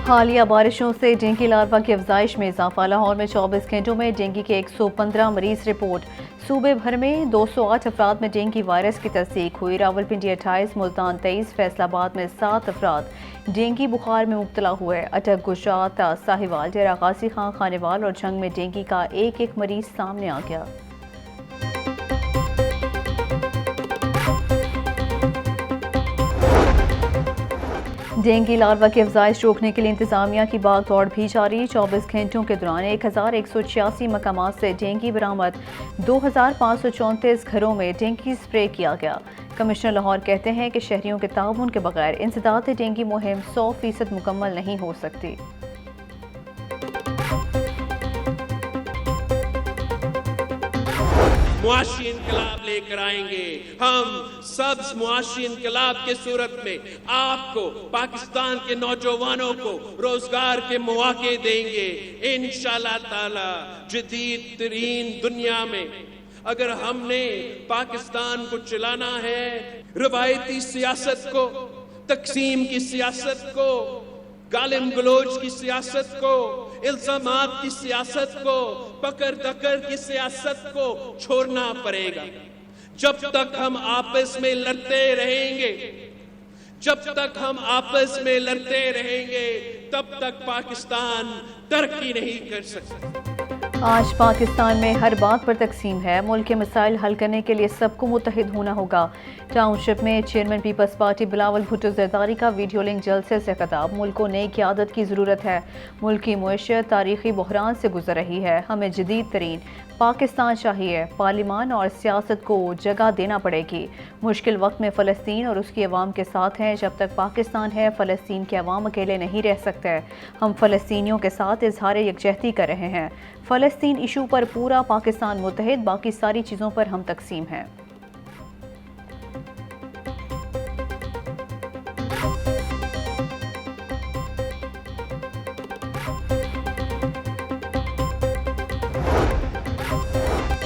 हालिया बारिशों से डेंगू लार्वा की अफजाइश में इजाफा। लाहौर में 24 घंटों में डेंगू के 115 मरीज रिपोर्ट। सूबे भर में 208 अफराद में डेंगू वायरस की तस्दीक हुई। रावलपिंडी 28, मुल्तान 23, फैसलाबाद में 7 अफराद डेंगू बुखार में मुब्तला हुए। अटक, गुजरात, साहिवाल, डेरा गाजी खां, खानेवाल और झंग में डेंगू का एक एक मरीज सामने आ गया। डेंगू लार्वा की अफजाइश रोकने के लिए इंतजामिया की भाग दौड़ भी जारी। 24 घंटों के दौरान 1186 मकामात से डेंगू बरामद। 2534 घरों में डेंगू स्प्रे किया गया। कमिश्नर लाहौर कहते हैं कि शहरियों के ताउन के बगैर इंसदाद डेंगू मुहिम 100% मुकम्मल नहीं हो सकती। मुआशी इनकलाब लेकर आएंगे। हम सब मुआशी इनकलाब के सूरत में आपको, पाकिस्तान के नौजवानों को रोजगार के मौके देंगे इंशाअल्लाह ताला। जदीद तरीन दुनिया में अगर हमने पाकिस्तान को चलाना है, रवायती सियासत को, तकसीम की सियासत को, गालिम गलोच की सियासत को, इल्जामात की सियासत को, पकड़ दकड़ की सियासत को छोड़ना पड़ेगा। जब तक हम आपस में लड़ते रहेंगे, जब तक हम आपस में लड़ते रहेंगे, तब तक पाकिस्तान तरक्की नहीं कर सकता। आज पाकिस्तान में हर बात पर तकसीम है। मुल्क के मसाइल हल करने के लिए सबको मुत्तहिद होना होगा। टाउनशिप में chairman people's party Bilawal Bhutto Zardari का वीडियो लिंक जलसे से खिताब। मुल्क को नई क़यादत की ज़रूरत है। मुल्क की मुआशरत तारीखी बहरान से गुजर रही है। हमें जदीद तरीन पाकिस्तान चाहिए। पार्लिमान और सियासत को जगह देना पड़ेगी। मुश्किल वक्त में फ़लस्तीन और उसकी अवाम के साथ हैं। जब तक पाकिस्तान है, फ़लस्तीन के अवाम अकेले नहीं रह सकते। हम फ़लस्तीनियों के साथ इजहार यकजहती कर रहे हैं। फ़लस्तीन इशू पर पूरा पाकिस्तान मुत्तहिद, बाकी सारी चीज़ों पर हम तकसीम हैं।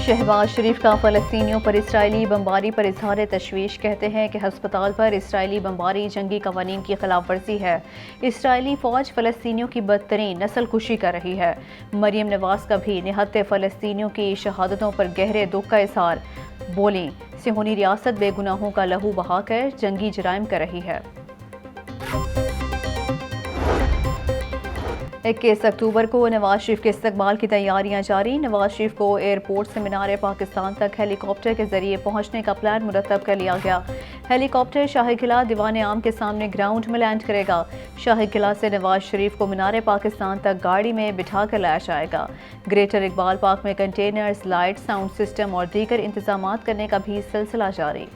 शहबाज शरीफ का फ़लस्तीनियों पर इसराइली बमबारी पर इजहार तशवीश। कहते हैं कि हस्पताल पर इसराइली बमबारी जंगी कवानीन की खिलाफ वर्जी है। इसराइली फ़ौज फ़लस्तीनियों की बदतरीन नस्ल कुशी कर रही है। मरियम नवाज का भी निहत्ते फ़लस्तीनियों की शहादतों पर गहरे दुख का इजहार। बोली, सिहोनी रियासत बेगुनाहों का लहू बहाकर जंगी जराइम कर रही है। 21 अक्टूबर को नवाज शरीफ के इस्तकबाल की तैयारियां जारी। नवाज शरीफ को एयरपोर्ट से मीनार पाकिस्तान तक हेलीकॉप्टर के जरिए पहुंचने का प्लान मुरतब कर लिया गया। हेलीकॉप्टर शाही किला दीवान आम के सामने ग्राउंड में लैंड करेगा। शाही किला से नवाज शरीफ को मीनार पाकिस्तान तक गाड़ी में बिठा कर लाया जाएगा। ग्रेटर इकबाल पार्क में कंटेनर्स, लाइट, साउंड सिस्टम और दीगर इंतजाम करने का भी सिलसिला जारी।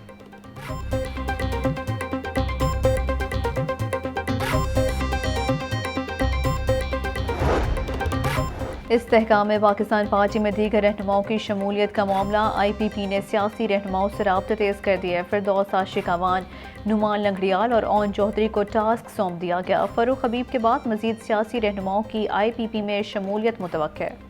इस्तेहकाम में पाकिस्तान पार्टी में दीगर रहनुमाओं की शमूलियत का मामला। IPP ने सियासी रहनुमाओं से राब्ते तेज कर दिए। फिरदौस आशिक अवान, नुमान लंगड़ियाल और ओन चौधरी को टास्क सौंप दिया गया। फरूख हबीब के बाद मजीद सियासी रहनुमाओं की IPP में शमूलियत मुतवक्के है।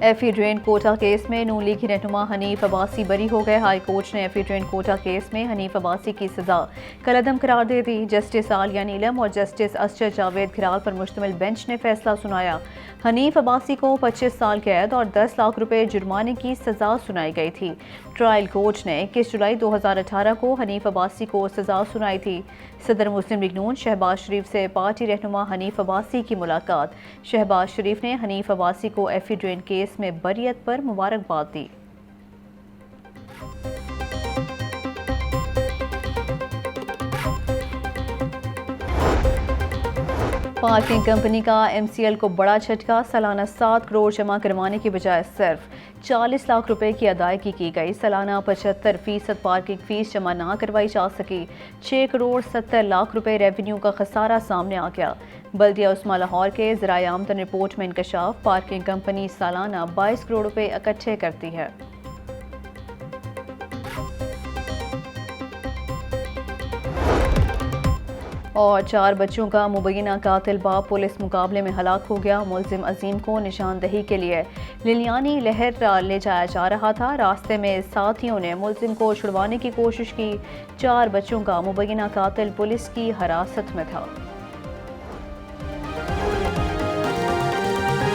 FE ड्रेन कोटा केस में नून लीगी रहनुमा हनीफ अब्बासी बरी हो गए। हाई कोर्ट ने FE ड्रेन कोटा केस में हनीफ अब्बासी की सजा कलअदम करार दे दी। जस्टिस आलिया नीलम और जस्टिस असगर जावेद घिराल पर मुश्तमिल बेंच ने फैसला सुनाया। हनीफ अब्बासी को 25 साल कैद और 10 लाख रुपए जुर्माने की सजा सुनाई गई थी। ट्रायल कोर्ट ने 21 जुलाई 2018 को हनीफ अब्बासी को सजा सुनाई थी। सदर मुस्लिम लीग नून शहबाज शरीफ से पार्टी रहनुमा हनीफ अब्बासी की मुलाकात। शहबाज शरीफ ने हनीफ अब्बासी को FE ड्रेन केस में बरियत पर मुबारकबाद दी। पार्किंग कंपनी का MCL को बड़ा झटका। सालाना 7 करोड़ जमा करवाने की बजाय सिर्फ 40 लाख रुपए की अदायगी की गई। सालाना 75% पार्किंग फीस जमा ना करवाई जा सकी। 6 करोड़ 70 लाख रुपए रेवेन्यू का खसारा सामने आ गया। बल्दिया उस्मा लाहौर के ज़राए आमदन रिपोर्ट में इंकशाफ। पार्किंग कंपनी सालाना 22 करोड़ रुपए इकट्ठे करती है। और 4 बच्चों का मुबैना कातिल बाप पुलिस मुकाबले में हलाक हो गया। मुलजिम अजीम को निशानदही के लिए लिलियानी लहर ले जाया जा रहा था। रास्ते में साथियों ने मुलजिम को छुड़वाने की कोशिश की। 4 बच्चों का मुबैना कातिल पुलिस की हिरासत में था।